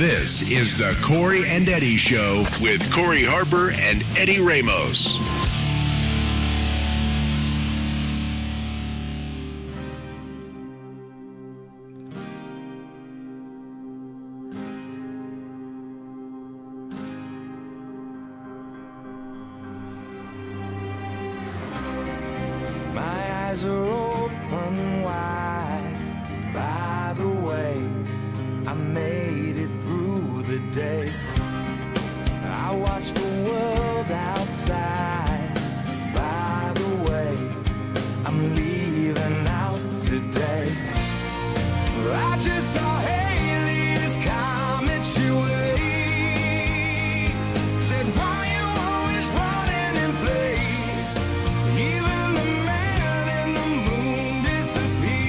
This is the Corey and Eddie Show with Corey Harper and Eddie Ramos. My eyes are open wide. By the way, I made it through the day. I watched the world outside. By the way, I'm leaving out today. I just saw Haley's comment your way. Said, why you always running in place? Even the man in the moon disappeared.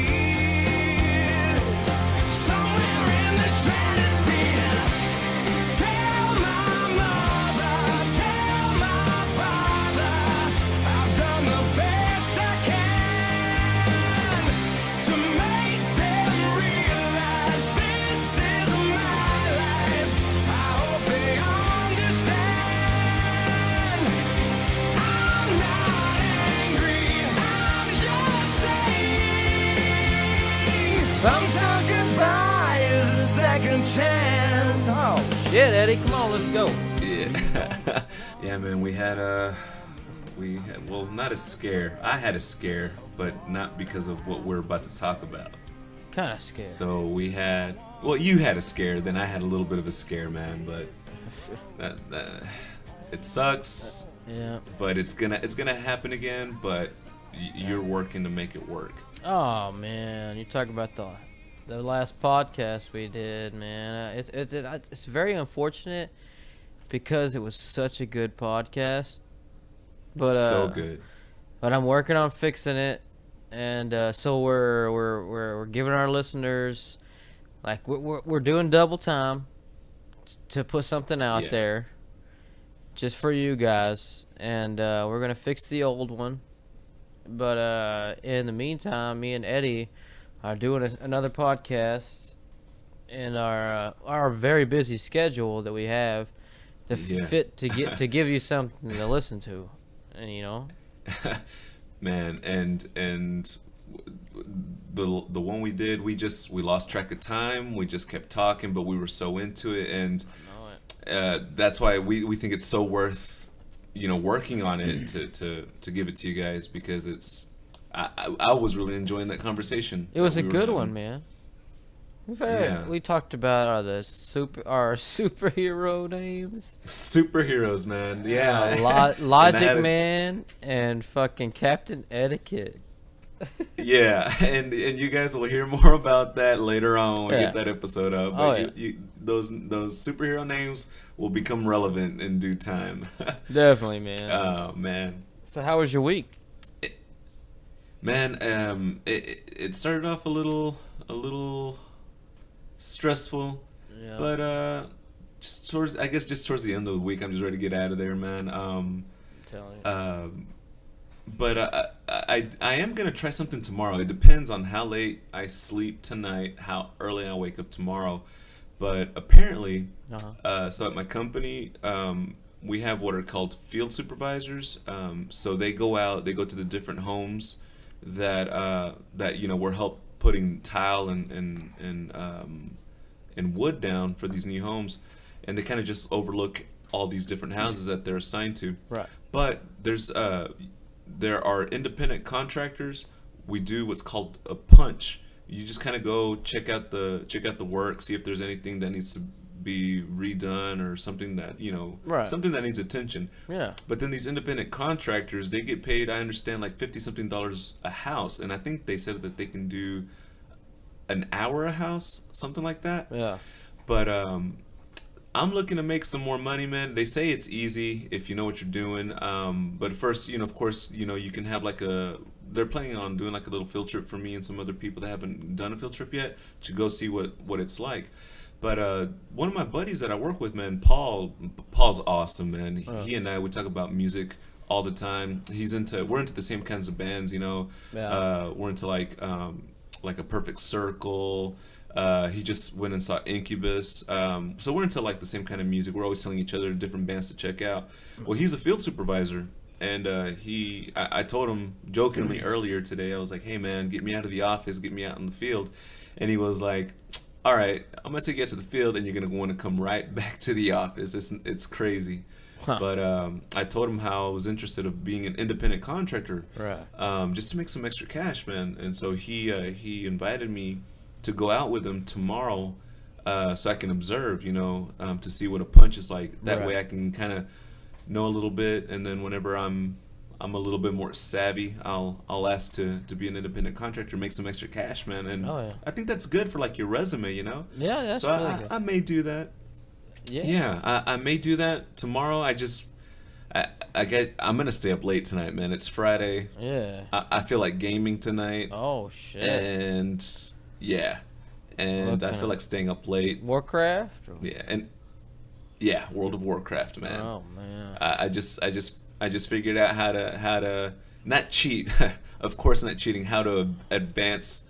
Somewhere in the stratosphere. Tell my mother, tell my father, I've done the best I can to make them realize this is my life. I hope they understand. I'm not angry, I'm just saying sometimes goodbye is a second chance. Oh shit, Eddie, come on, let's go. Yeah, yeah, man. We had well, not a scare. I had a scare, but not because of what we're about to talk about. Kind of scared. So we had, well, you had a scare, then I had a little bit of a scare, man. But that it sucks. Yeah. But it's gonna happen again. But you're working to make it work. Oh man, you talk about the last podcast we did, man. It's very unfortunate because it was such a good podcast. But So good. But I'm working on fixing it, and so we're giving our listeners, like we're doing double time to put something out Yeah. there, just for you guys, and we're gonna fix the old one. But in the meantime, me and Eddie are doing another podcast in our very busy schedule that we have to Yeah. fit to give you something to listen to, and you know. Man, and the one we did, we lost track of time. We just kept talking, but we were so into it, and that's why we think it's so worth, working on it to give it to you guys, because I was really enjoying that conversation. It was that a we were good having. one, man. Yeah. We talked about our superhero names. Superheroes, man. Yeah. Logic Man and fucking Captain Etiquette. Yeah, and you guys will hear more about that later on when we get that episode up. But those superhero names will become relevant in due time. Definitely, man. Oh man. So how was your week? Man, it started off a little stressful, Yeah. but just towards the end of the week, I'm just ready to get out of there, man. Telling you. But I am gonna try something tomorrow. It depends on how late I sleep tonight, how early I wake up tomorrow. But apparently, so at my company, we have what are called field supervisors. So they go out, they go to the different homes that we're help putting tile and wood down for these new homes, and they kind of just overlook all these different houses that they're assigned to. Right. But there are independent contractors. We do what's called a punch. You just kind of go check out the work, see if there's anything that needs to be redone or something that Right. something that needs attention. Yeah. But then these independent contractors, they get paid, I understand, like $50-something a house, and I think they said that they can do an hour a house, something like that. Yeah. But I'm looking to make some more money, man. They say it's easy if you know what you're doing. But first, of course, you can have they're planning on doing like a little field trip for me and some other people that haven't done a field trip yet to go see what it's like. But one of my buddies that I work with, man, Paul's awesome, man. He and we talk about music all the time. We're into the same kinds of bands, Yeah. We're into like A Perfect Circle, He just went and saw Incubus. So we're into like the same kind of music. We're always telling each other different bands to check out. Well, he's a field supervisor, and I told him jokingly earlier today. I was like, "Hey man, get me out of the office, get me out in the field," and he was like, "All right, I'm gonna take you out to the field, and you're gonna want to come right back to the office." It's crazy. Huh. But I told him how I was interested of being an independent contractor, Right. just to make some extra cash, man. And so he invited me to go out with him tomorrow, so I can observe, to see what a punch is like. That Right. way I can kind of know a little bit, and then whenever I'm a little bit more savvy, I'll ask to be an independent contractor, make some extra cash, man. And Oh, yeah. I think that's good for like your resume, Yeah, that's So really good. I may do that. Yeah. Yeah, I may do that tomorrow. I'm gonna stay up late tonight, man. It's Friday. Yeah. I feel like gaming tonight, Oh shit. and yeah, and What I kind feel of- like staying up late. Warcraft. Yeah, and yeah, World of Warcraft, man. Oh man. I just figured out how to not cheat, of course not cheating, how to advance,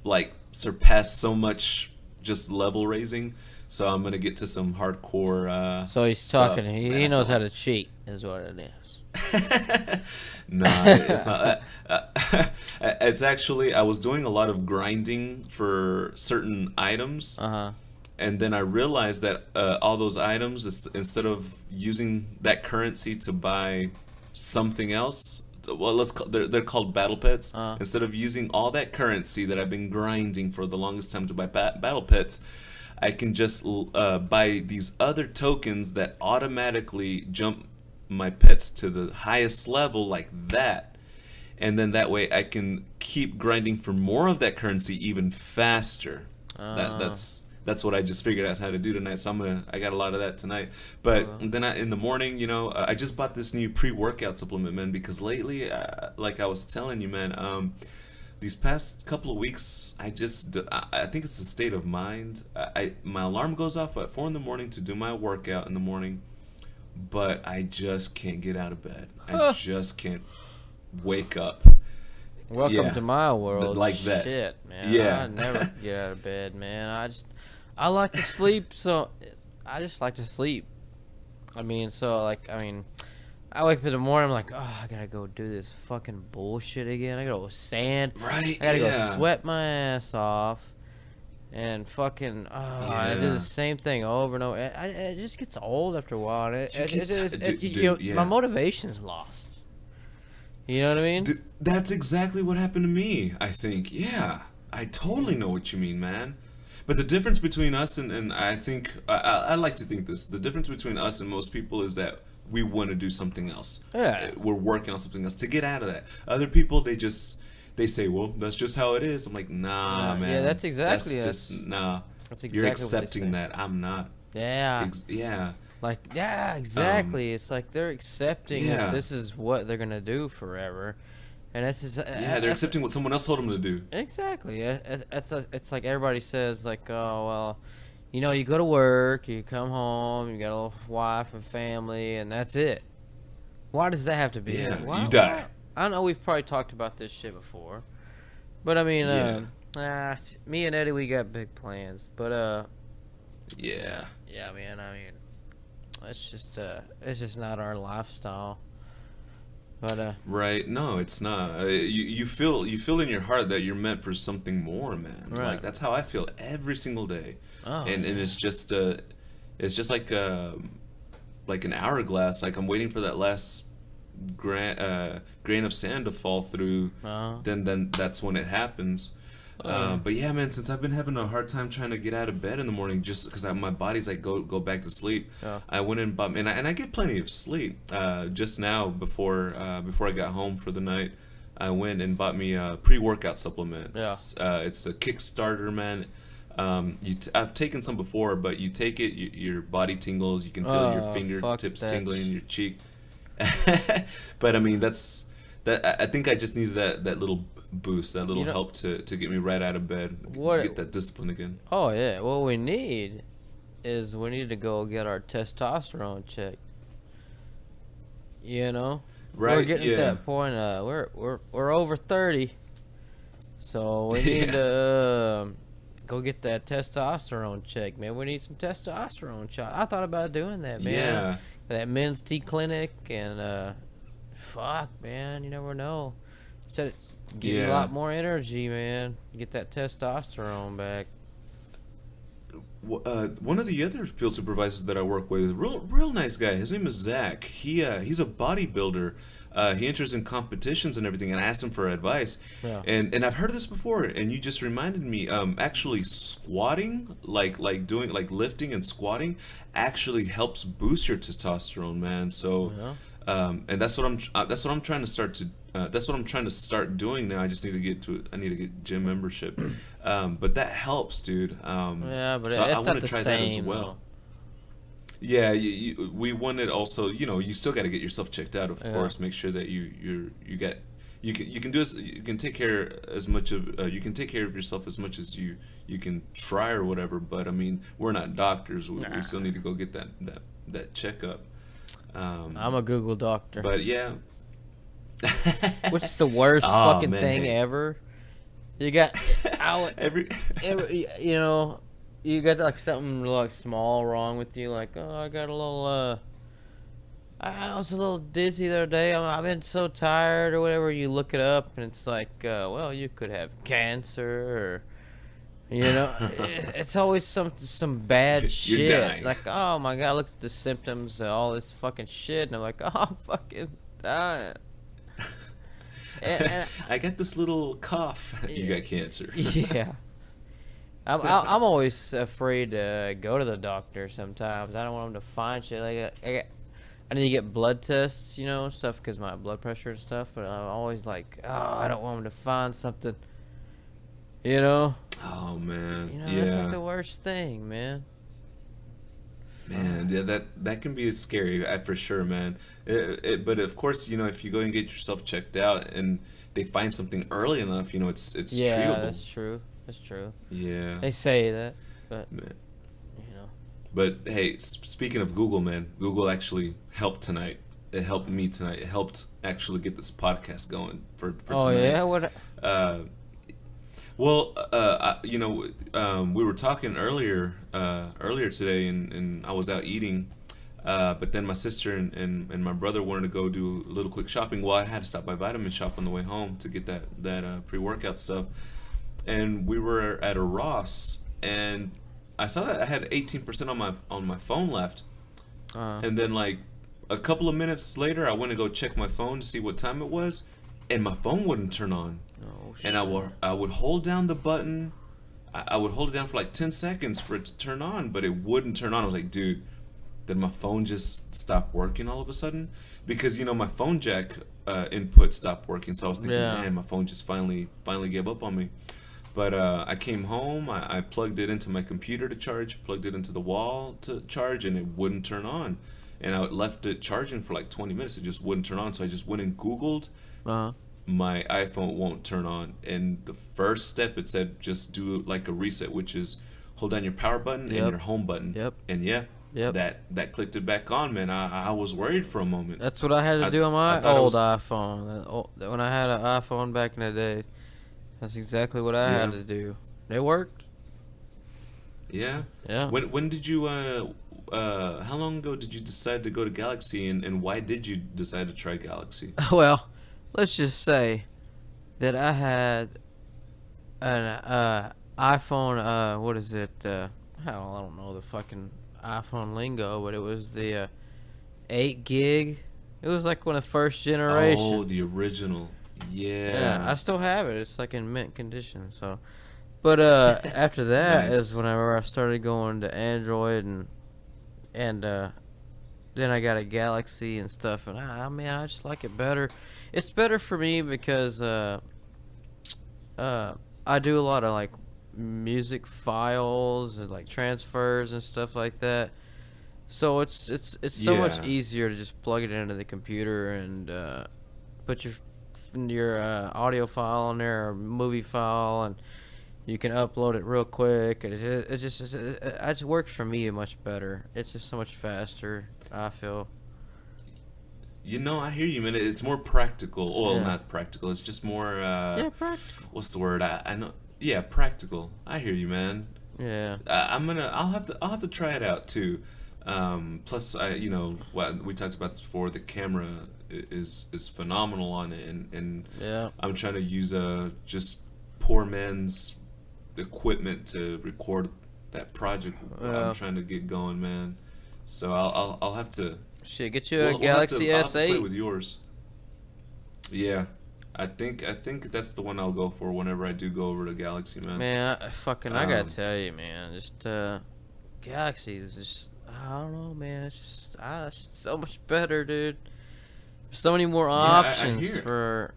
like surpass so much just level raising. So I'm gonna get to some hardcore. So he's stuff, talking. He man. knows how to cheat, is what it is. Nah, it's not. It's actually I was doing a lot of grinding for certain items, Uh-huh. and then I realized that all those items, instead of using that currency to buy something else, well, they're called battle pets. Instead of using all that currency that I've been grinding for the longest time to buy battle pets, I can just buy these other tokens that automatically jump my pets to the highest level, like that. And then that way I can keep grinding for more of that currency even faster. That's what I just figured out how to do tonight. So I got a lot of that tonight. But then in the morning, I just bought this new pre-workout supplement, man, because lately, like I was telling you, man, these past couple of weeks, I think it's a state of mind. My alarm goes off at 4 in the morning to do my workout in the morning, but I just can't get out of bed. I just can't wake up. Welcome Yeah. to my world. Like that. Shit, man. Yeah. I never get out of bed, man. I like to sleep, so I just like to sleep. I wake up in the morning, I'm like, oh, I gotta go do this fucking bullshit again. I gotta go sand. Right? I gotta go Yeah. sweat my ass off. And fucking, I do Yeah. the same thing over and over. It just gets old after a while. And Yeah. my motivation's lost. You know what I mean? That's exactly what happened to me, I think. Yeah, I totally know what you mean, man. But the difference between us and I think, I like to think this, the difference between us and most people is that we want to do something else. Yeah. We're working on something else to get out of that. Other people, they say, well, that's just how it is. I'm like, nah, Yeah, man. that's exactly- That's just, nah. That's exactly You're what they accepting say. that. I'm not. Yeah. Yeah. Exactly. It's like they're accepting yeah. that this is what they're gonna do forever, and it's just, Yeah, they're accepting what someone else told them to do. exactly. It's like everybody says, like, oh well, you go to work, you come home, you got a little wife and family, and that's it. Why does that have to be? Yeah, Why- you die. I know we've probably talked about this shit before, but I mean, me and Eddie, we got big plans, but Yeah. yeah, man. I mean, it's just not our lifestyle. But Right? No, it's not. You feel in your heart that you're meant for something more, man. Right. Like that's how I feel every single day. Oh, and it's just like an hourglass. Like I'm waiting for that last grain of sand to fall through. Then that's when it happens. But yeah, man, since I've been having a hard time trying to get out of bed in the morning, just because my body's like go back to sleep, I went and bought, and I get plenty of sleep. Just now before I got home for the night, I went and bought me a pre-workout supplement. It's a Kickstarter, man. I've taken some before, but you take it, your body tingles, you can feel your fingertips tingling, your cheek. But I mean, I think I just needed that little boost, that little help to get me right out of bed, get that discipline again. Oh yeah, what we need is to go get our testosterone checked. Right? We're getting yeah. at that point. We're over 30, so we need to go get that testosterone check, man. We need some testosterone shot. I thought about doing that, man. Yeah. That men's tea clinic and fuck, man, you never know. Said it give you a lot more energy, man. Get that testosterone back. One of the other field supervisors that I work with, real nice guy. His name is Zach. He's a bodybuilder. He enters in competitions and everything, and I asked him for advice. Yeah. And I've heard of this before, and you just reminded me. Actually, squatting, like doing like lifting and squatting, actually helps boost your testosterone, man. So, and that's what I'm trying to start to. That's what I'm trying to start doing now. I just need to get to it. I need to get gym membership, but that helps, dude. Yeah, but so it's I not want to the try same, that as well. Yeah, we wanted also. You still got to get yourself checked out, of course. Make sure that you can do this. You can take care as much of you can take care of yourself as much as you can try or whatever. But I mean, we're not doctors. We still need to go get that checkup. I'm a Google doctor. But yeah. Which is the worst fucking thing ever. You got every you know, you got like something like small wrong with you, like, oh, I got a little I was a little dizzy the other day. I've been so tired or whatever. You look it up and it's like, well, you could have cancer, or it's always some bad shit. Dying. Like, oh my god, look at the symptoms of all this fucking shit, and I'm like, oh, I'm fucking dying. and I got this little cough. You got cancer. Yeah. I'm always afraid to go to the doctor sometimes. I don't want them to find shit. I need to get blood tests, and stuff, because my blood pressure and stuff. But I'm always like, oh, I don't want them to find something, Oh, man. That's like the worst thing, man. Man, yeah, that can be scary, for sure, man. But of course, if you go and get yourself checked out and they find something early enough, it's treatable. Yeah, that's true. That's true. Yeah. They say that, but man. But hey, speaking of Google, man, Google actually helped tonight. It helped me tonight. It helped actually get this podcast going for tonight. Oh yeah, what? We were talking earlier today, and I was out eating, but then my sister and my brother wanted to go do a little quick shopping. Well, I had to stop by Vitamin Shop on the way home to get that pre-workout stuff, and we were at a Ross, and I saw that I had 18% on my phone left, and then like a couple of minutes later, I went to go check my phone to see what time it was, and my phone wouldn't turn on. Oh, shit. And I would hold down the button. I would hold it down for like 10 seconds for it to turn on, but it wouldn't turn on. I was like, dude, did my phone just stop working all of a sudden? Because, my phone jack input stopped working. So I was thinking, man, my phone just finally gave up on me. But I came home, I plugged it into my computer to charge, plugged it into the wall to charge, and it wouldn't turn on. And I left it charging for like 20 minutes. It just wouldn't turn on. So I just went and Googled, my iPhone won't turn on. And the first step, it said just do like a reset, which is hold down your power button and your home button. Yep. And that clicked it back on, man. I was worried for a moment. That's what I had to do on my old iPhone. When I had an iPhone back in the day, that's exactly what I had to do. It worked. Yeah. Yeah. When did you how long ago did you decide to go to Galaxy, and why did you decide to try Galaxy? Well, let's just say that I had an iPhone, what is it? I don't know the fucking iPhone lingo, but it was the 8 gig. It was like one of the first generation. Oh, the original. Yeah, I still have it. It's like in mint condition. So, but after that is whenever I started going to Android, and then I got a Galaxy and stuff, and I just like it better. It's better for me because I do a lot of like music files and like transfers and stuff like that. So it's so much easier to just plug it into the computer and put your audio file on there or movie file, and you can upload it real quick. It just works for me much better. It's just so much faster, I feel. I hear you, man. It's more practical. Well, not practical. It's just more. Practical. What's the word? I know. Yeah, practical. I hear you, man. Yeah. I'll have to try it out too. Plus, what we talked about this before. The camera is phenomenal on it, and Yeah. I'm trying to use just poor man's equipment to record that project I'm trying to get going, man. So I'll have to. Shit, get you a Galaxy I'll have to play S8. with yours. Yeah, I think that's the one I'll go for whenever I do go over to Galaxy, man. Man, I gotta Um, tell you, man, just Galaxy is just, I don't know, man, it's just so much better, dude. There's so many more I options hear. for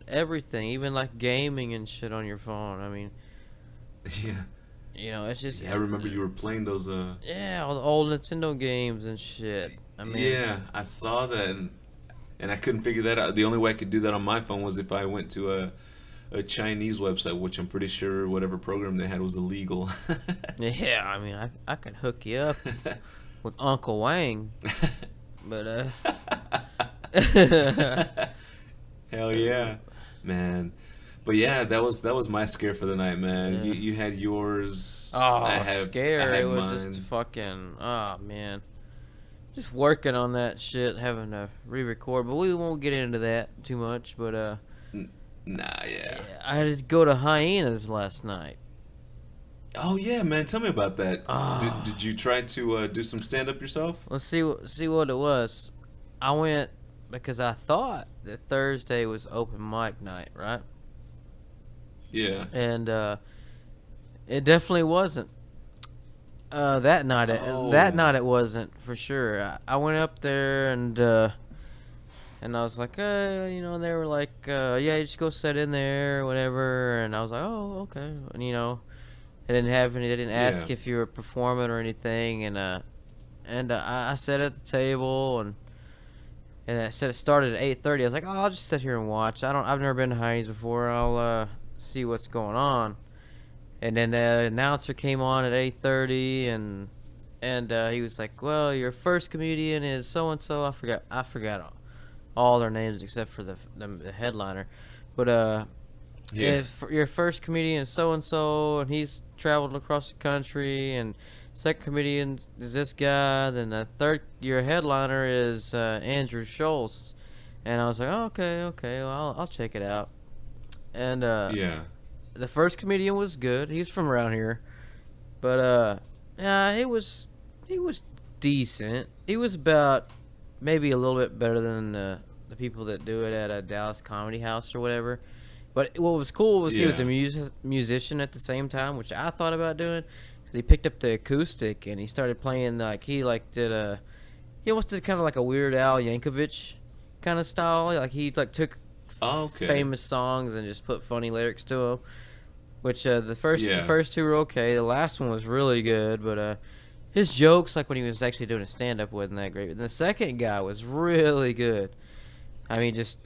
everything, even like gaming and shit on your phone. I mean, Yeah, it's just, yeah. I remember you were playing those. yeah, all the old Nintendo games and shit. I mean, Yeah, I saw that, and I couldn't figure that out. The only way I could do that on my phone was if I went to a Chinese website, which I'm pretty sure whatever program they had was illegal. yeah, I mean, I could hook you up with Uncle Wang, but Hell yeah, man. But yeah, that was my scare for the night, man. Yeah. You had yours. Oh, I scare! had It was mine. just fucking. Oh man, just working on that shit, having to re-record. But we won't get into that too much. But Nah, yeah. yeah, I had to go to Hyenas last night. Oh yeah, man. Tell me about that. Ah, Did you try to do some stand up yourself? let's see what it was. I went because I thought that Thursday was open mic night, right? Yeah. And it definitely wasn't. That night, Oh. that night it wasn't for sure. I went up there and I was like, and they were like, yeah, you just go sit in there, or whatever. And I was like, oh, okay. And they didn't have any. They didn't ask Yeah. if you were performing or anything. And I sat at the table and I said it started at 8:30. I was like, oh, I'll just sit here and watch. I've never been to Heine's before. I'll see what's going on. And then the announcer came on at 8:30, and he was like, "Well, your first comedian is so and so." I forgot all their names except for the headliner, but Yeah. if your first comedian is so and so, and he's traveled across the country, and second comedian is this guy, then the third your headliner is Andrew Schultz, and I was like, oh, okay, well, I'll check it out, and Yeah. the first comedian was good. He's from around here, but yeah, he was decent. He was about maybe a little bit better than the people that do it at a Dallas Comedy House or whatever. But what was cool was he was a musician at the same time, which I thought about doing. 'Cause he picked up the acoustic and he started playing he almost did kind of like a Weird Al Yankovic kind of style. Like he took Okay. famous songs and just put funny lyrics to them. Which the Yeah. first two were okay. The last one was really good, but his jokes, like when he was actually doing a stand up, wasn't that great. But the second guy was really good. I mean, just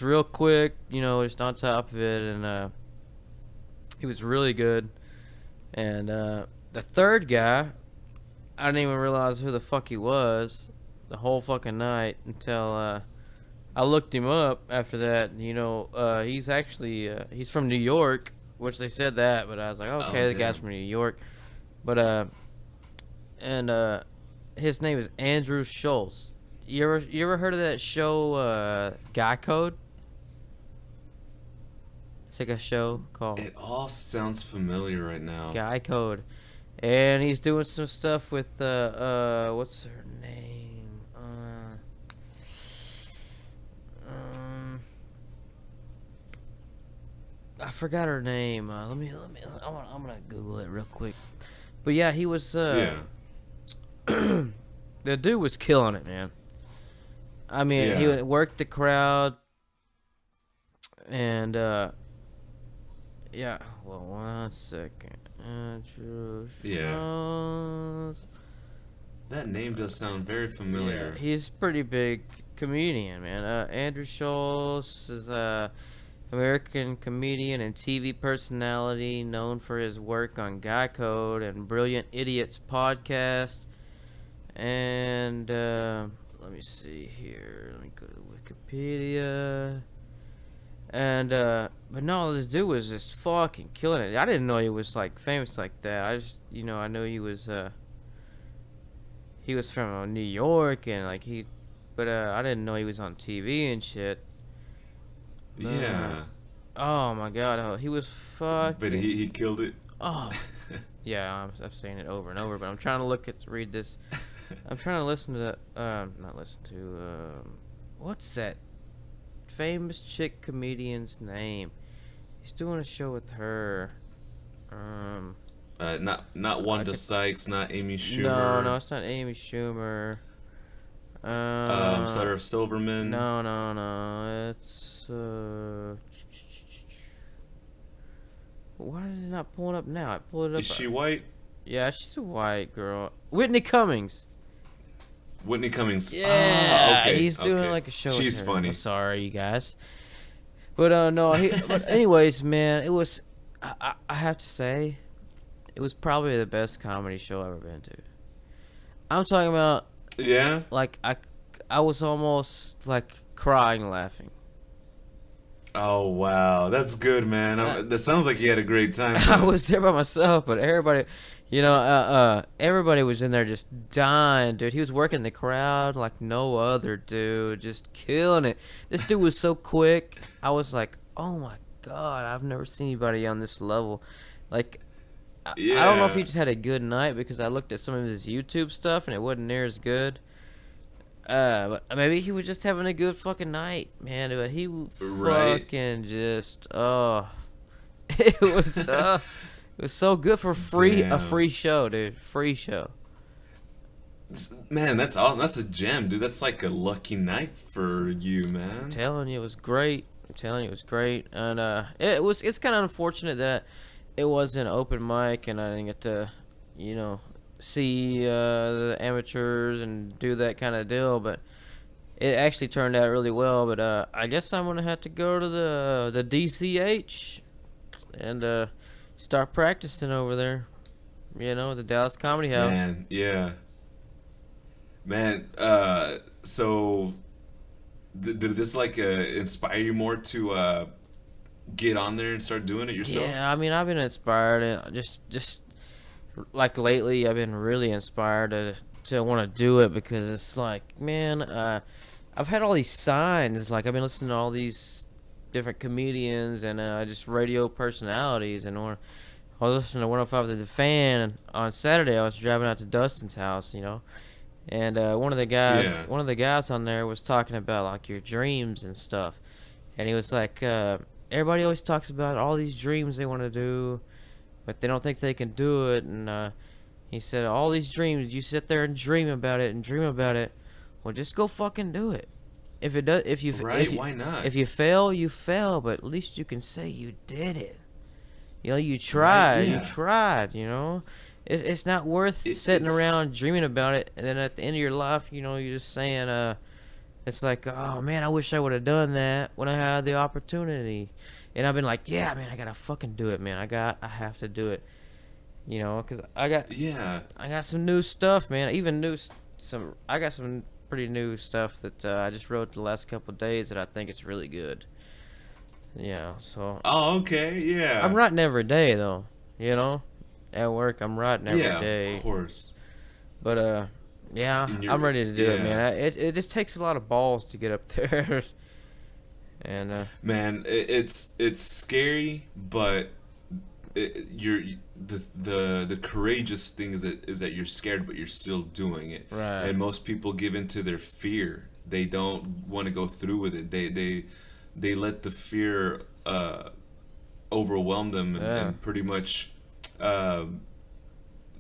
real quick, just on top of it, and he was really good. And the third guy, I didn't even realize who the fuck he was the whole fucking night until I looked him up after that. And, he's actually he's from New York, which they said that, but I was like, okay, the guy's damn. from New York. But and his name is Andrew Schultz. You ever heard of that show Guy Code? It's like a show called It all sounds familiar right now. Guy Code, and he's doing some stuff with what's her name? I forgot her name. Let me. I'm gonna Google it real quick. But yeah, he was. Yeah. The dude was killing it, man. I mean, he Yeah. worked the crowd, and yeah. Well, 1 second. Andrew Yeah. Schultz. That name does sound very familiar. Yeah, he's a pretty big comedian, man. Andrew Schultz is a American comedian and TV personality known for his work on Guy Code and Brilliant Idiots podcast. And let me see here. Let me go to Wikipedia. And but no, this dude was just fucking killing it. I didn't know he was like famous like that. I just, I knew he was from New York and like but I didn't know he was on TV and shit. Yeah. Oh my god, he was fucking. But he killed it. Oh, yeah, I'm saying it over and over, but I'm trying to read this. I'm trying to listen to not listen to, what's that famous chick comedian's name? He's doing a show with her. Not Wanda Sykes, not Amy Schumer. No, it's not Amy Schumer. Sarah Silverman. No, it's, why is it not pulling up now? I pulled it up. Is she white? Yeah, she's a white girl. Whitney Cummings. Whitney Cummings. Yeah, okay. he's doing like a show. She's with her. funny. I'm sorry, you guys. But no. But anyways, man, it was. I have to say, it was probably the best comedy show I've ever been to. I'm talking about. Yeah. Like I was almost like crying laughing. Oh wow, that's good, man. That sounds like you had a great time. I was there by myself, but everybody, everybody was in there just dying, dude. He was working the crowd like no other, dude, just killing it. This dude was so quick. I was like, oh my god, I've never seen anybody on this level. Like, I don't know if he just had a good night because I looked at some of his YouTube stuff and it wasn't near as good. But maybe he was just having a good fucking night, man. But he fucking just, it was so good for free. Damn. A free show, dude. Free show. Man, that's awesome. That's a gem, dude. That's like a lucky night for you, man. I'm telling you, it was great. And it's kind of unfortunate that it wasn't open mic and I didn't get to, see the amateurs and do that kind of deal, but it actually turned out really well. But I guess I'm gonna have to go to the DCH and start practicing over there, the Dallas Comedy House. Man, yeah. Man, so did this like inspire you more to get on there and start doing it yourself? Yeah, I mean, I've been inspired, and just like lately, I've been really inspired to want to do it because it's like, man, I've had all these signs. Like, I've been listening to all these different comedians and just radio personalities, and I was listening to 105 to the Fan, and on Saturday I was driving out to Dustin's house, and one of the guys on there was talking about like your dreams and stuff, and he was like, everybody always talks about all these dreams they want to do, but they don't think they can do it. And he said, all these dreams, you sit there and dream about it. Well, just go fucking do it. If it does, Why not? If you fail, you fail, but at least you can say you did it. You tried. Right, yeah. You tried. It's not worth sitting around dreaming about it, and then at the end of your life, you're just saying, it's like, oh man, I wish I would have done that when I had the opportunity. And I've been like, yeah, man, I gotta fucking do it, man. I have to do it. Because I got some new stuff, man. I got some pretty new stuff that I just wrote the last couple of days that I think is really good. Yeah, so. Oh, okay, yeah. I'm writing every day, though. At work, I'm writing every day. Yeah, of course. But, yeah, I'm ready to do it, man. It just takes a lot of balls to get up there. And man, it's scary, but the courageous thing is that you're scared, but you're still doing it. Right. And most people give into their fear. They don't want to go through with it. They let the fear overwhelm them and pretty much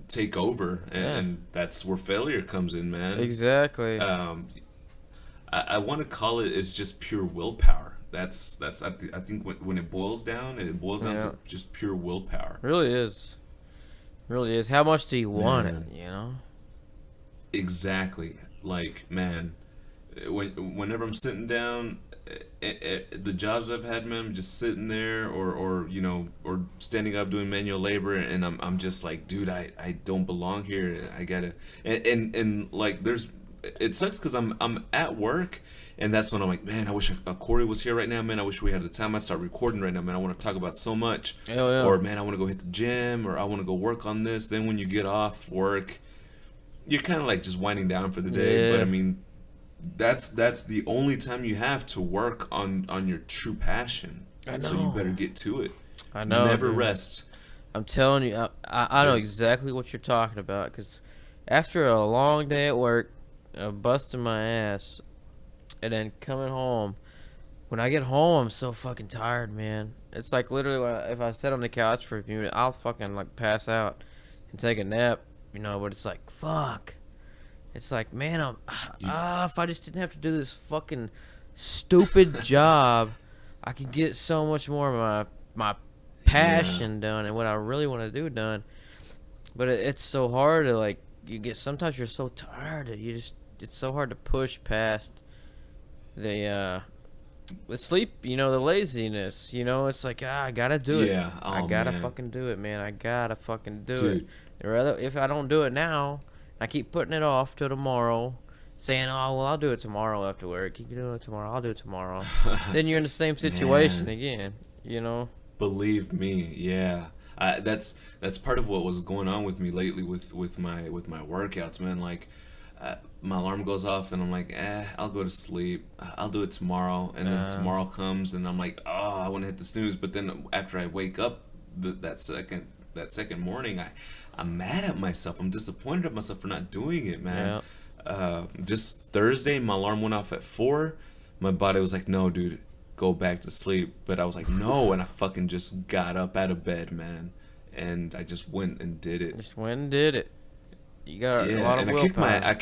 take over, and that's where failure comes in, man. Exactly. I want to call it is just pure willpower. That's I think when it boils down to just pure willpower. Really is. How much do you want it? Exactly. Like, man, whenever I'm sitting down, the jobs I've had, man, I'm just sitting there or standing up doing manual labor, and I'm just like, dude, I don't belong here. I gotta and like there's it sucks because I'm at work, and that's when I'm like, man, I wish Corey was here right now, man. I wish we had the time. I'd start recording right now, man. I want to talk about so much. Hell yeah. Or man, I want to go hit the gym, or I want to go work on this. Then when you get off work, you're kind of like just winding down for the day. Yeah. But I mean, that's the only time you have to work on your true passion. I So you know. better get to it. I know. Never dude. rest. I'm telling you, I know exactly what you're talking about. Because after a long day at work, busting my ass, and then coming home, when I get home, I'm so fucking tired, man. It's like literally, if I sit on the couch for a few minutes, I'll fucking like pass out and take a nap, but it's like, fuck. It's like, man, if I just didn't have to do this fucking stupid job, I could get so much more of my passion done and what I really want to do done. But it's so hard to like, sometimes you're so tired that it's so hard to push past the sleep, the laziness, it's like, I gotta do it. Yeah. I Oh, gotta man. fucking do it, man. I gotta fucking do Dude. it. Rather, if I don't do it now, I keep putting it off till tomorrow, saying, oh, well, I'll do it tomorrow after work. You can do it tomorrow. I'll do it tomorrow. Then you're in the same situation again, Believe me, yeah. That's part of what was going on with me lately with my workouts, man. Like, my alarm goes off and I'm like, I'll go to sleep. I'll do it tomorrow. And then tomorrow comes and I'm like, oh, I want to hit the snooze. But then after I wake up that second morning, I'm mad at myself. I'm disappointed at myself for not doing it, man. Just Thursday, my alarm went off at 4. My body was like, no, dude, go back to sleep. But I was like, no, and I fucking just got up out of bed, man, and I just went and did it. Just went and did it. You got a lot of willpower. I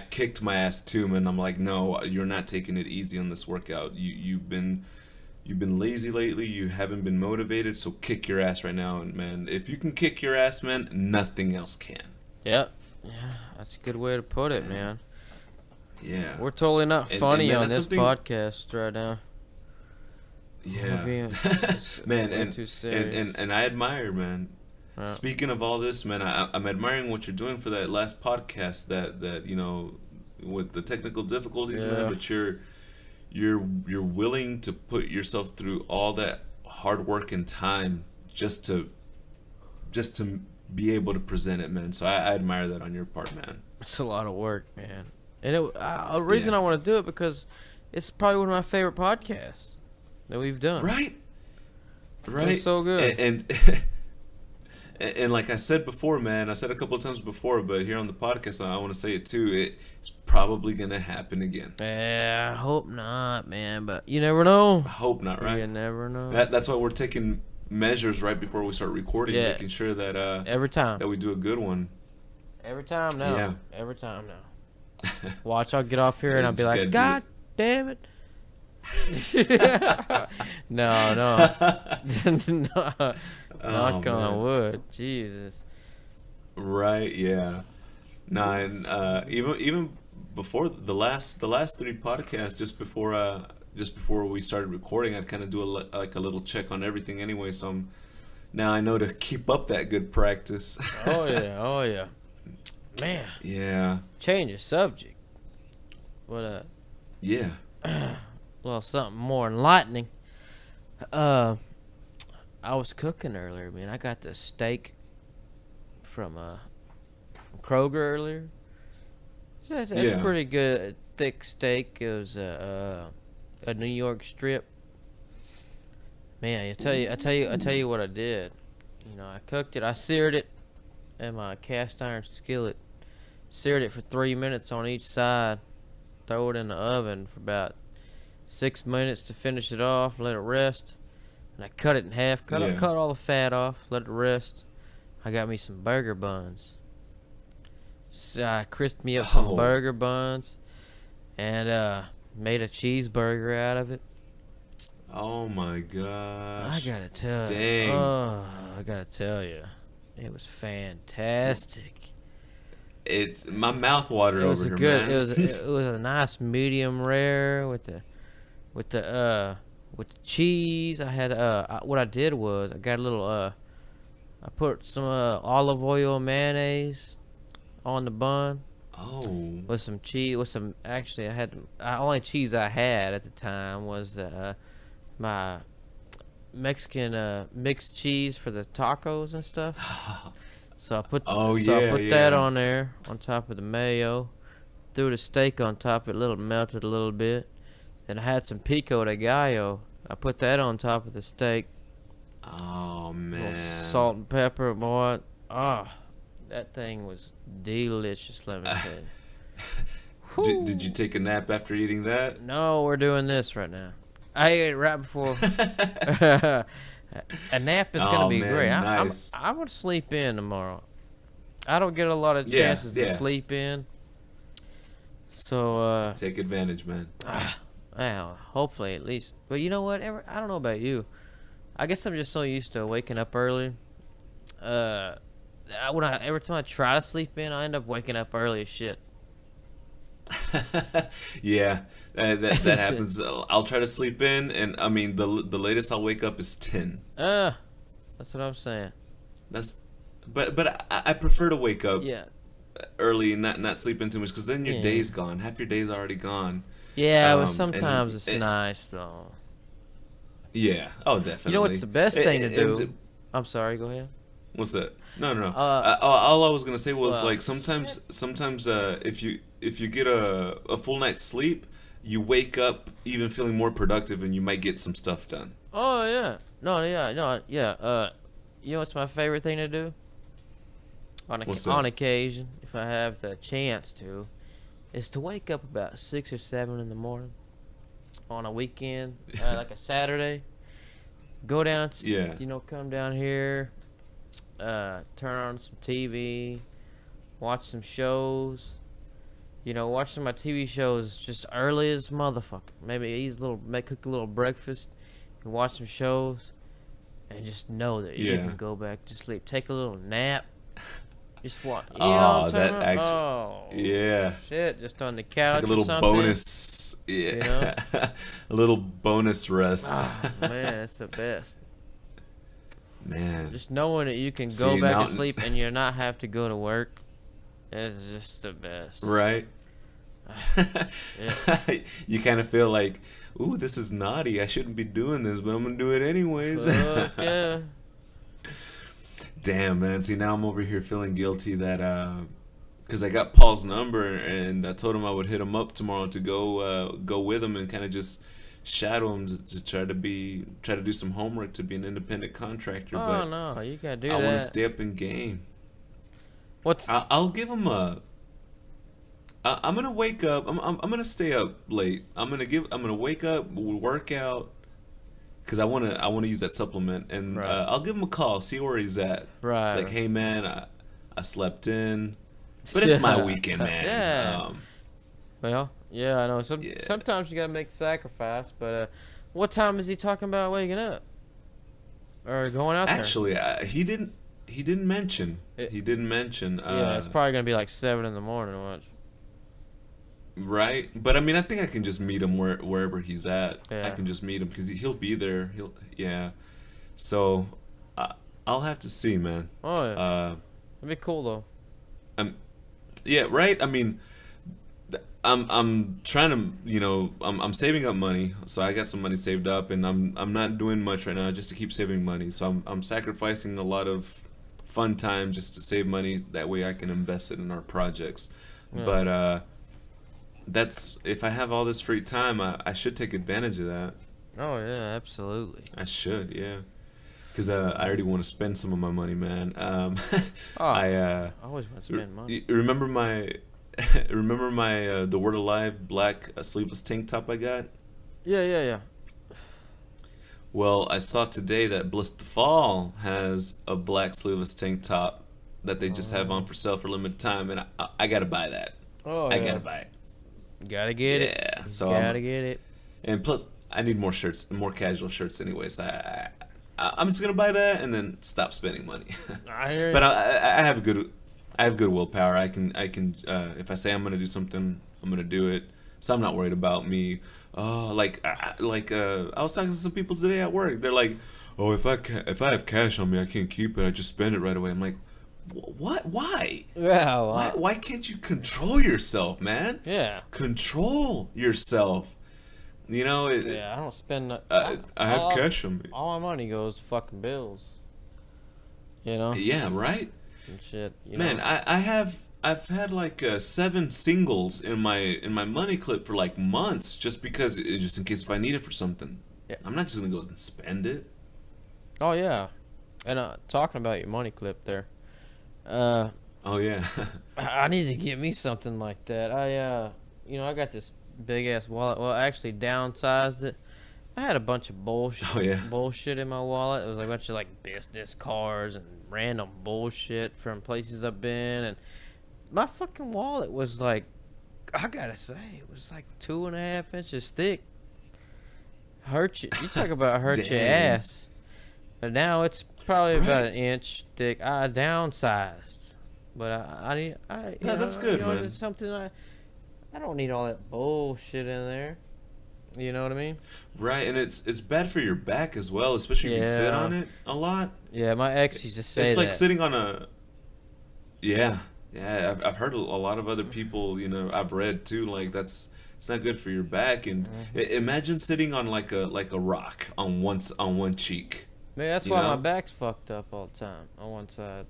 kicked my ass too, man. I'm like, no, you're not taking it easy on this workout. You've been lazy lately. You haven't been motivated, so kick your ass right now. And man, if you can kick your ass, man, nothing else can. Yep. Yeah, that's a good way to put it, man. Yeah. We're totally not funny man, on that's this something- podcast right now. Yeah. We're being Man, way too serious. and I admire, man. Yeah. Speaking of all this, man, I'm admiring what you're doing for that last podcast. That with the technical difficulties, Yeah. man. But you're willing to put yourself through all that hard work and time just to be able to present it, man. So I admire that on your part, man. It's a lot of work, man. And a reason I want to do it because it's probably one of my favorite podcasts that we've done. Right. It's so good. And like I said before, man, I said a couple of times before, but here on the podcast, I want to say it too. It's probably gonna happen again. Yeah, I hope not, man. But you never know. I hope not, right? You never know. That's why we're taking measures right before we start recording, Yeah. making sure that Every time. that we do a good one. Every time now. Yeah. Every time now. Watch, I'll get off here and I'll be just like, gotta do God damn it. No. No. Knock on man. wood. Jesus. Right? Yeah. Nah, and even before the last 3 podcasts, just before we started recording, I'd kind of do a little check on everything anyway. So now I know to keep up that good practice. Oh yeah. Man. Yeah. Change the subject. What Yeah. well, something more enlightening. I was cooking earlier, man. I got the steak from Kroger earlier. It's a pretty good thick steak. It was a New York strip. Man, I tell you what I did. I cooked it. I seared it in my cast iron skillet. Seared it for 3 minutes on each side. Throw it in the oven for about 6 minutes to finish it off. Let it rest. And I cut it in half. Cut all the fat off. Let it rest. I got me some burger buns. So I crisped me up some burger buns. And made a cheeseburger out of it. Oh my gosh. I gotta tell Dang. you. Oh, I gotta tell you. It was fantastic. It's my mouth watered It was over a here, good. man. It was a nice medium rare with the cheese. I had what I did was I got a little I put some olive oil and mayonnaise on the bun. Oh. with some cheese. With some actually, only cheese I had at the time was my Mexican mixed cheese for the tacos and stuff. So I put that on there on top of the mayo. Threw the steak on top of it, melted a little bit. Then I had some pico de gallo. I put that on top of the steak. Oh man. Salt and pepper, boy. That thing was delicious, let me tell you. Did you take a nap after eating that? No, we're doing this right now. I ate it right before. A nap is gonna be great. Nice. I'm gonna sleep in tomorrow. I don't get a lot of chances to sleep in. So take advantage, man. Well, hopefully at least. But you know what? I don't know about you. I guess I'm just so used to waking up early. Every time I try to sleep in, I end up waking up early as shit. Yeah, that happens. I'll try to sleep in, and I mean the latest I'll wake up is 10. That's what I'm saying. But I prefer to wake up Yeah. early and not sleep in too much, because then your day's gone. Half your day's already gone. Yeah, but sometimes it's nice though. Yeah. Oh, definitely. You know what's the best thing to do? I'm sorry. Go ahead. What's that? No. All I was gonna say was like sometimes if you get a full night's sleep, you wake up even feeling more productive, and you might get some stuff done. Oh yeah. You know what's my favorite thing to do? On occasion, if I have the chance to, is to wake up about 6 or 7 in the morning on a weekend, like a Saturday. Go down, come down here, turn on some TV, watch some shows. Watch some of my TV shows just early as motherfucker. Maybe cook a little breakfast, and watch some shows, and just know that you can go back to sleep. Take a little nap. Just watch. Shit, just on the couch. It's like a little bonus. Yeah. A little bonus rest. Oh, man, it's the best. Man. Just knowing that you can go back to sleep and you not have to go to work is just the best. Right. You kind of feel like, ooh, this is naughty. I shouldn't be doing this, but I'm going to do it anyways. Yeah. Damn, man. See, now I'm over here feeling guilty that, because I got Paul's number, and I told him I would hit him up tomorrow to go with him and kind of just shadow him to try to do some homework to be an independent contractor. Oh, but no, you gotta do that. I want to stay up in game. I'll give him I'm gonna wake up. I'm gonna stay up late. I'm gonna wake up, work out, because I wanna use that supplement, and I'll give him a call, see where he's at. Right. It's like, hey man, I slept in, but it's my weekend, man. Yeah. Well, yeah, I know. Sometimes you gotta make the sacrifice. But what time is he talking about waking up or going out there? Actually, he didn't mention. He didn't mention. Yeah, it's probably gonna be like 7 in the morning. Watch. Right, but I mean, I think I can just meet him wherever he's at. Yeah. I can just meet him because he'll be there. So I'll have to see, man. Oh yeah. It'd be cool though. Yeah, right. I mean, I'm trying to, I'm saving up money, so I got some money saved up, and I'm not doing much right now just to keep saving money. So I'm sacrificing a lot of fun time just to save money. That way I can invest it in our projects. Yeah. But that's, if I have all this free time, I should take advantage of that. Oh yeah, absolutely. I should, yeah. Because I already want to spend some of my money, man. I always want to spend money. Remember my the Word Alive black sleeveless tank top I got? Yeah. Well, I saw today that Bliss the Fall has a black sleeveless tank top that they just have on for sale for limited time, and I gotta buy that. I gotta buy it. Gotta get it. Yeah, so gotta get it. And plus, I need more shirts, more casual shirts anyway. So I'm just gonna buy that and then stop spending money. I hear but I have good willpower. I can if I say I'm gonna do something, I'm gonna do it. So I'm not worried about me. I was talking to some people today at work. They're like, oh, if I have cash on me, I can't keep it. I just spend it right away. I'm like, What? Why? Yeah, well, Why can't you control yourself, man? yeah. Control yourself. You know, Yeah, I don't spend. I have cash on me. All my money goes to fucking bills. You know. Yeah, right. And shit. Man, I've had like 7 singles in my money clip for like months just because just in case if I need it for something. Yeah. I'm not just gonna go and spend it. Oh yeah, and talking about your money clip there. Oh yeah. I need to get me something like that. I got this big ass wallet. Well, I actually downsized it. I had a bunch of Oh yeah. bullshit in my wallet. It was like a bunch of like business cards and random bullshit from places I've been, and my fucking wallet was like, I gotta say, it was like 2.5 inches thick. Hurt you? You talk about hurt your Dang. ass. But now it's probably about Right. an inch thick. I downsized, but Yeah, that's good, man. It's something I don't need all that bullshit in there. You know what I mean? Right, and it's bad for your back as well, especially if you sit Yeah. on it a lot. Yeah, my ex used to say It's like that. sitting on a. Yeah, yeah. I've heard a lot of other people. I've read too. Like it's not good for your back. And imagine sitting on like a rock on one cheek. Man, that's you why my know? back's fucked up all the time on one side.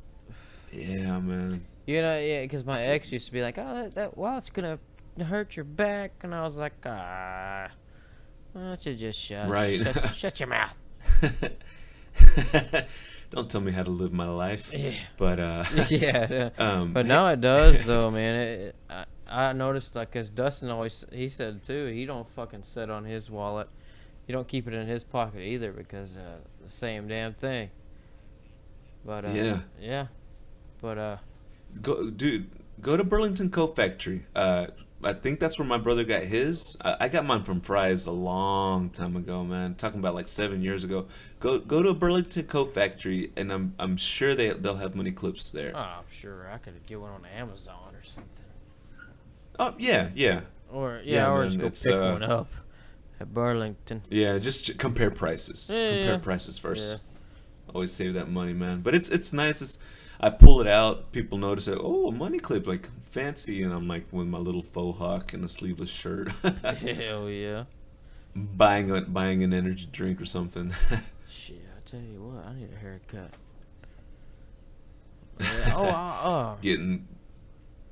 Yeah, man. Yeah, because my ex used to be like, "Oh, that wallet's gonna hurt your back," and I was like, "Ah, why don't you just Right. shut your mouth?" Don't tell me how to live my life. Yeah. But Yeah, but hey- now it does though, man. I noticed, like, cause Dustin he said too, he don't fucking sit on his wallet. You don't keep it in his pocket either because the same damn thing. But Yeah. yeah, but Go to Burlington Coat Factory. I think that's where my brother got his. I got mine from Fry's a long time ago, man. Talking about like 7 years ago. Go to a Burlington Coat Factory, and I'm sure they'll have money clips there. oh, I'm sure I could get one on Amazon or something. Oh yeah. Or Yeah, or man, just go it's, pick one up at Burlington. Yeah, just compare prices. Yeah. Compare prices first. Yeah. Always save that money, man. But it's nice. I pull it out. People notice it. Oh, a money clip, like fancy, and I'm like with my little faux hawk and a sleeveless shirt, Hell yeah. buying an energy drink or something. Shit, I tell you what, I need a haircut. Yeah, Getting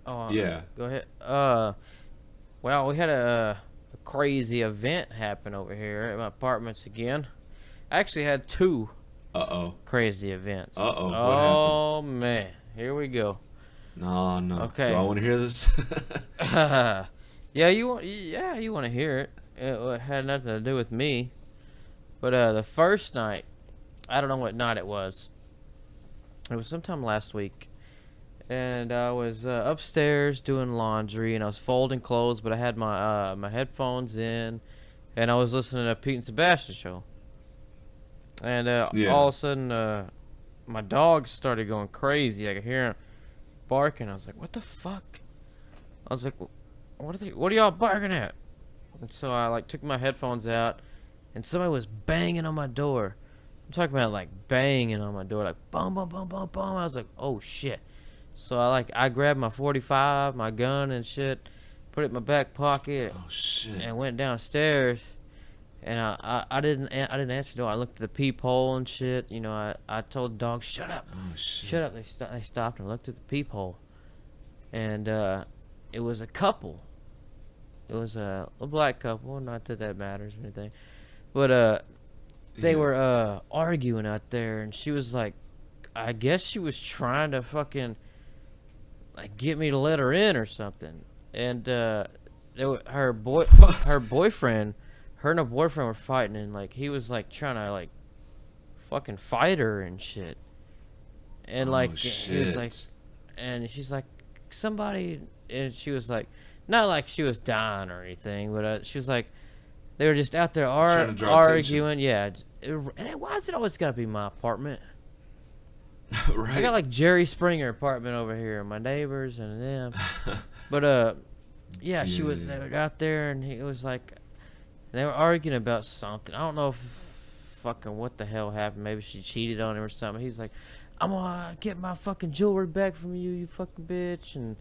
yeah. Go ahead. Well, we had a crazy event happen over here at my apartments again. I actually had 2 Uh-oh. crazy events. Uh-oh, what Oh man, here we go. No. Okay. Do I want to hear this? Yeah, you want to hear it. It had nothing to do with me. But the first night, I don't know what night it was. It was sometime last week. And I was upstairs doing laundry, and I was folding clothes, but I had my headphones in, and I was listening to Pete and Sebastian show. And Yeah. all of a sudden, my dog started going crazy. I could hear him barking. I was like, "What the fuck?" I was like, "What are y'all barking at?" And so I like took my headphones out, and somebody was banging on my door. I'm talking about like banging on my door, like boom, boom, boom, boom, boom. I was like, "Oh shit!" So I grabbed my 45, my gun and shit, put it in my back pocket, Oh shit. and went downstairs. And I didn't answer the door. I looked at the peephole and shit. I told the dog, "Shut up, Oh shit. shut up." They stopped and looked at the peephole, and it was a couple. It was a black couple. Not that that matters or anything, but they Yeah. were arguing out there, and she was like, I guess she was trying to fucking like get me to let her in or something. And her boyfriend, her and her boyfriend were fighting, and like he was like trying to like fucking fight her and shit. And like he was like, shit. and she's like, somebody, and she was like, not like she was dying or anything, but she was like, they were just out there Trying to draw arguing. Yeah, and why is it always gotta be my apartment? Right. I got like Jerry Springer apartment over here, and my neighbors and them. But yeah, they were out there, and he was like, they were arguing about something. I don't know if fucking what the hell happened. Maybe she cheated on him or something. He's like, I'm gonna get my fucking jewelry back from you, you fucking bitch, and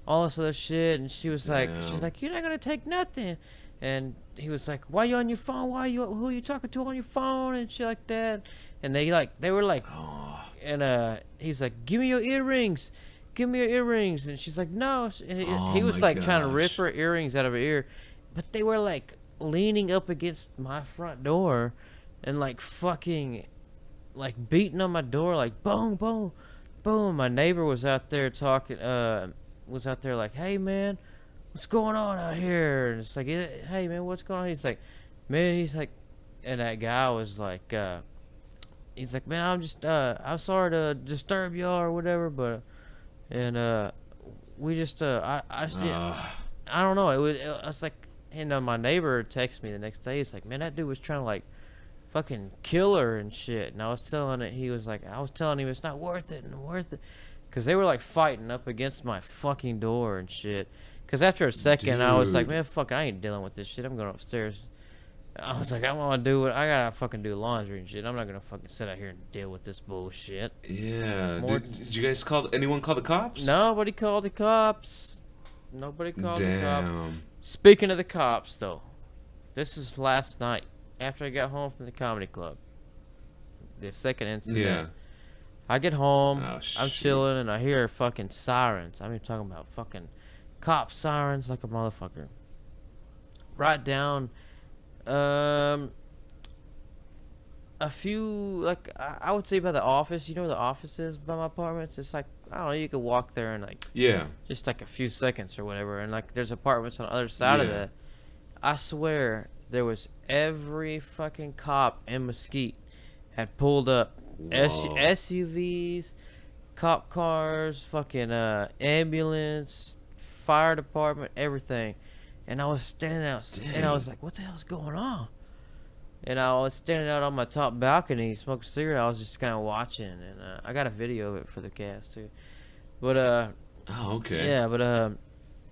all this other shit. And she was like, she's like, you're not gonna take nothing. And he was like, why you on your phone? Who you talking to on your phone and shit like that? And they were like, and he's like, give me your earrings. Give me your earrings. And she's like, no. And he was like trying to rip her earrings out of her ear. But they were like leaning up against my front door and like fucking like beating on my door, like boom, boom, boom. My neighbor was out there talking, was out there like, hey man, what's going on out here? And it's like, hey man, what's going on? He's like, man, and that guy was like, he's like, man, I'm sorry to disturb y'all or whatever, but, and, we just, I don't know. It was like, and my neighbor texted me the next day. He's like, man, that dude was trying to like fucking kill her and shit. And I was telling him it's not worth it and worth it. Cause they were like fighting up against my fucking door and shit. Cause after a second, I was like, man, fuck, I ain't dealing with this shit. I'm going upstairs. I was like, I'm gonna do it. I gotta fucking do laundry and shit. I'm not gonna fucking sit out here and deal with this bullshit. Yeah. Did you guys anyone call the cops? Nobody called the cops. Nobody called the cops. Damn. Speaking of the cops, though, this is last night after I got home from the comedy club. The second incident. Yeah. I get home, Oh, I'm shit. chilling, and I hear fucking sirens. I mean, talking about fucking cop sirens like a motherfucker. Right down, a few, like, I would say by the office. You know where the office is by my apartments? It's like, I don't know, you could walk there in like, Yeah. just like a few seconds or whatever. And like, there's apartments on the other side of that. I swear, there was every fucking cop in Mesquite had pulled up. SUVs, cop cars, fucking ambulance, fire department, everything. And I was standing out, and I was like, what the hell's going on? And I was standing out on my top balcony, smoking a cigarette. I was just kind of watching, and I got a video of it for the cast too. But Oh, okay. yeah, but I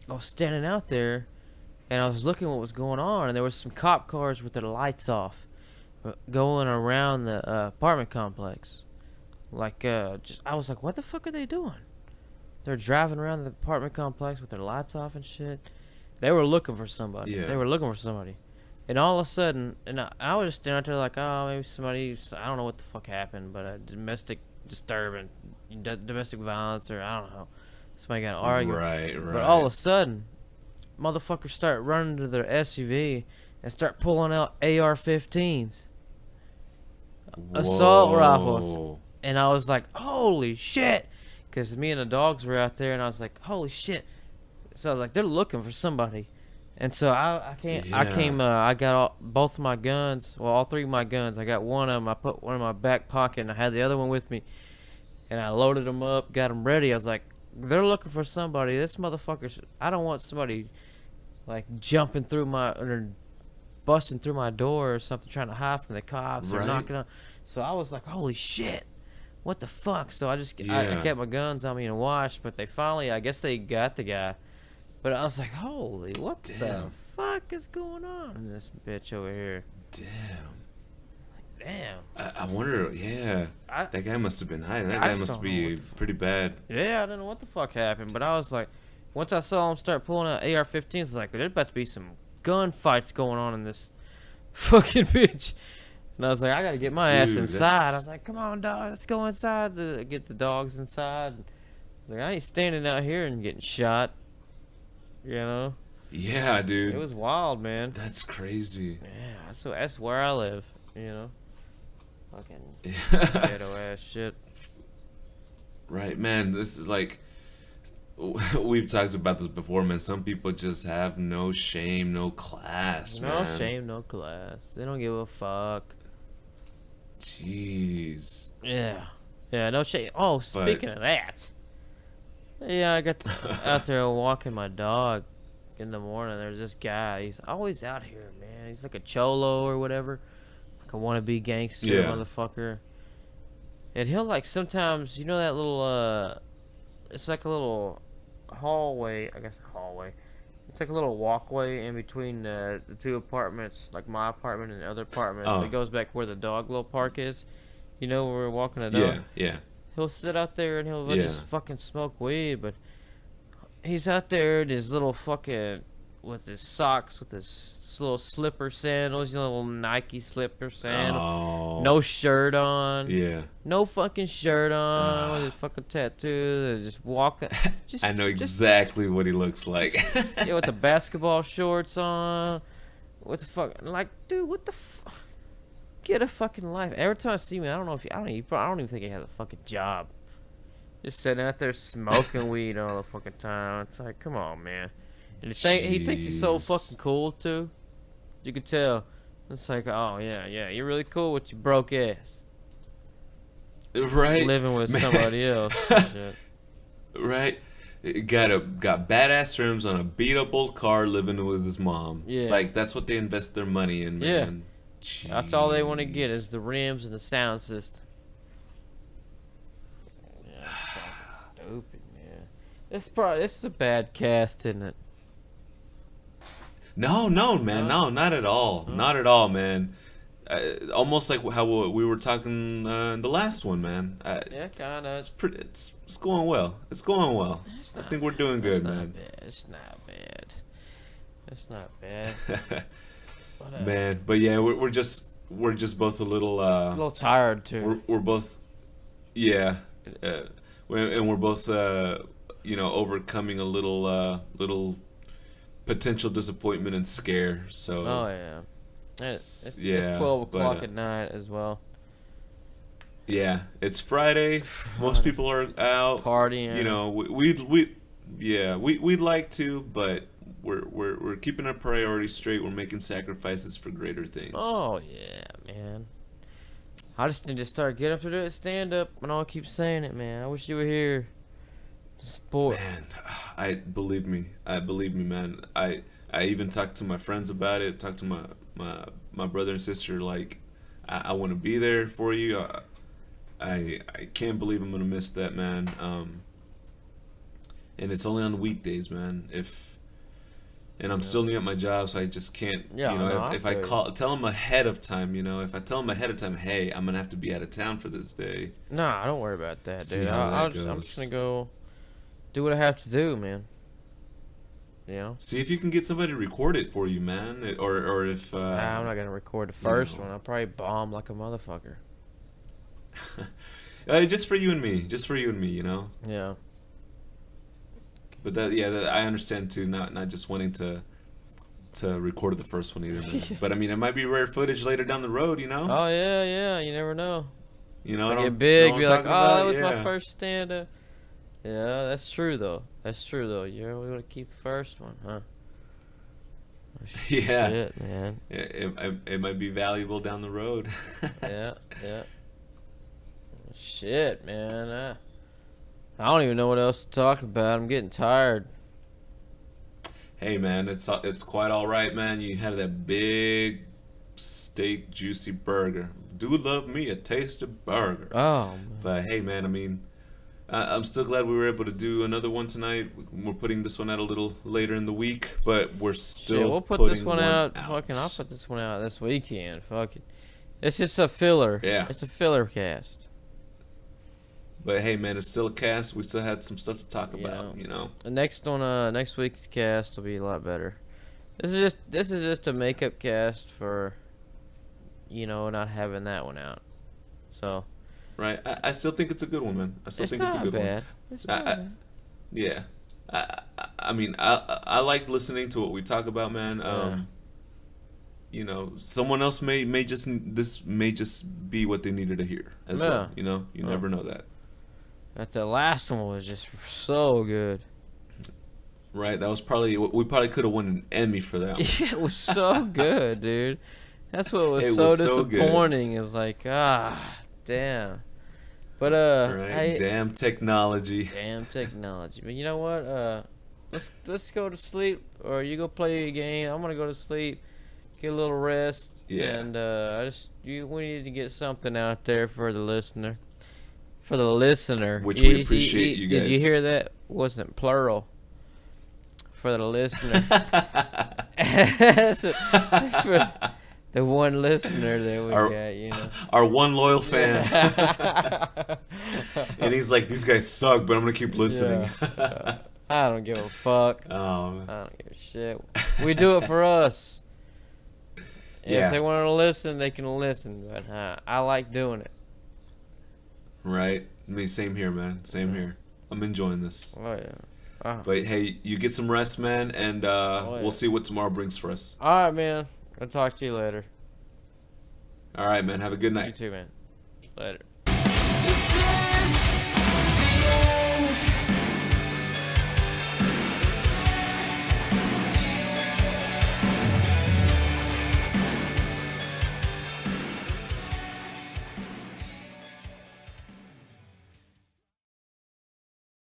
was standing out there, and I was looking what was going on, and there was some cop cars with their lights off, going around the apartment complex. Like, I was like, what the fuck are they doing? They're driving around the apartment complex with their lights off and shit. They were looking for somebody. Yeah. They were looking for somebody. And all of a sudden, and I was just standing out there like, oh, maybe somebody's, I don't know what the fuck happened, but a domestic disturbance, domestic violence, or I don't know. Somebody got in an argument. Right. But all of a sudden, motherfuckers start running to their SUV and start pulling out AR-15s. Assault rifles. And I was like, holy shit. Because me and the dogs were out there, and I was like, holy shit. So I was like, they're looking for somebody. And so I got both of my guns, well, all three of my guns. I got one of them. I put one in my back pocket, and I had the other one with me. And I loaded them up, got them ready. I was like, they're looking for somebody. This motherfucker's, I don't want somebody, like, jumping through or busting through my door or something, trying to hide from the cops or knocking on. So I was like, holy shit. What the fuck? So I kept my guns on me and watched, but I guess they got the guy. But I was like, holy, what the fuck is going on in this bitch over here? Damn. I wonder, that guy must have been hiding. That guy must be pretty bad. Yeah, I don't know what the fuck happened, but I was like, once I saw him start pulling out AR-15s, I was like, there's about to be some gunfights going on in this fucking bitch. And I was like, I gotta get my ass inside. I was like, come on, dog, let's go inside to get the dogs inside. I was like, I ain't standing out here and getting shot. You know? Yeah, dude. It was wild, man. That's crazy. Yeah, so that's where I live, you know? Fucking ghetto ass shit. Right, man. This is like, we've talked about this before, man. Some people just have no shame, no class, man. No shame, no class. They don't give a fuck. Jeez. Yeah, no shame. Oh, speaking of that. Yeah, I got out there walking my dog in the morning. There's this guy. He's always out here, man. He's like a cholo or whatever. Like a wannabe gangster motherfucker. And he'll like sometimes, you know that little, it's like a little hallway. I guess a hallway. It's like a little walkway in between the two apartments, like my apartment and the other apartments. It goes back where the dog little park is. You know where we're walking the dog? Yeah. He'll sit out there and he'll Yeah. just fucking smoke weed, but he's out there in his little fucking, with his socks, with his little slipper sandals, little Nike slipper sandals. Oh. No shirt on. Yeah. No fucking shirt on with his fucking tattoo. And just walking. Just, I know exactly what he looks like. Yeah, with the basketball shorts on. What the fuck? Like, dude, what the fuck? Get a fucking life. Every time I see me, I don't know if I don't even think he has a fucking job. Just sitting out there smoking weed all the fucking time. It's like, come on, man. And he thinks he's so Jeez. fucking cool too. You can tell. It's like, oh yeah, you're really cool with your broke ass. Right. Living with Man. somebody else. And shit. Right. Got badass rims on a beat up old car, living with his mom. Yeah. Like that's what they invest their money in, Yeah. man. That's all they want to get Jeez. is the rims and the sound system. Yeah, it's fucking stupid, man. It's a bad cast, isn't it? No, man, no, not at all, not at all, man. Almost like how we were talking in the last one, man. Yeah, kinda. It's going well. It's going well. I think we're doing good, man. It's not bad. It's not bad. But, Man, but yeah, we're just both a little a little tired too. we're both and we're both overcoming a little potential disappointment and scare. So Oh yeah. It's yeah, 12 but, o'clock at night as well. yeah, it's Friday. Most people are out Partying. You know, we'd like to, but we're keeping our priorities straight. We're making sacrifices for greater things. Oh yeah, man. I just need to start getting up to do stand up, and I'll keep saying it, man. I wish you were here to support. Man, believe me, man. I even talked to my friends about it. Talked to my brother and sister. Like, I want to be there for you. I can't believe I'm gonna miss that, man. And it's only on weekdays, man. And I'm still new at my job, so I just can't. Yeah, no, if I tell them ahead of time, if I tell them ahead of time, hey, I'm gonna have to be out of town for this day. Nah, don't worry about that, See dude. how that I'm just goes. gonna go do what I have to do, man. You know? See if you can get somebody to record it for you, man, or if. I'm not gonna record the first one. I'll probably bomb like a motherfucker. Just for you and me. Just for you and me, Yeah. But I understand too. Not just wanting to record the first one either. Man. But I mean, it might be rare footage later down the road. Oh yeah. You never know. I Get big, know be what like, I'm oh, talking that was about? my Yeah. first stand-up. Yeah, that's true though. You want to keep the first one, huh? Oh, Yeah. Shit, man. It might be valuable down the road. Yeah. Shit, man. I don't even know what else to talk about. I'm getting tired. Hey man, it's quite all right, man. You had that big steak juicy burger. Do love me a tasty burger. Oh, man. But hey man, I mean, I'm still glad we were able to do another one tonight. We're putting this one out a little later in the week, but we're still Shit, we'll put putting this one out. Fucking, I'll put this one out this weekend. Fuck it. It's just a filler. Yeah. It's a filler cast. But hey man, it's still a cast. We still had some stuff to talk about, The next one, next week's cast will be a lot better. This is just a makeup cast for, not having that one out. So. Right? I still think it's a good one, man. I still think it's a good bad. one. It's not bad. Yeah. I mean, I like listening to what we talk about, man. Someone else this may just be what they needed to hear as well. You never know that. But the last one was just so good. Right? That was we probably could have won an Emmy for that one. Yeah, it was so good, dude. That's what was It so was so good. disappointing. It's like, damn. But Right? Damn technology. damn technology. But you know what? Let's go to sleep, or you go play a game. I'm gonna go to sleep, get a little rest, Yeah. and we need to get something out there for the listener. For the listener, Which we appreciate you Did you guys. hear that? Wasn't plural. For the listener. the one listener that we got, you know. Our one loyal fan. And he's like, these guys suck, but I'm going to keep listening. Yeah. I don't give a fuck. Oh, man. I don't give a shit. We do it for us. Yeah. If they want to listen, they can listen. But I like doing it. Right? I mean, same here, man. Same here. I'm enjoying this. Oh, yeah. But, hey, you get some rest, man, and we'll see what tomorrow brings for us. All right, man. I'll talk to you later. All right, man. Have a good night. You too, man. Later. You say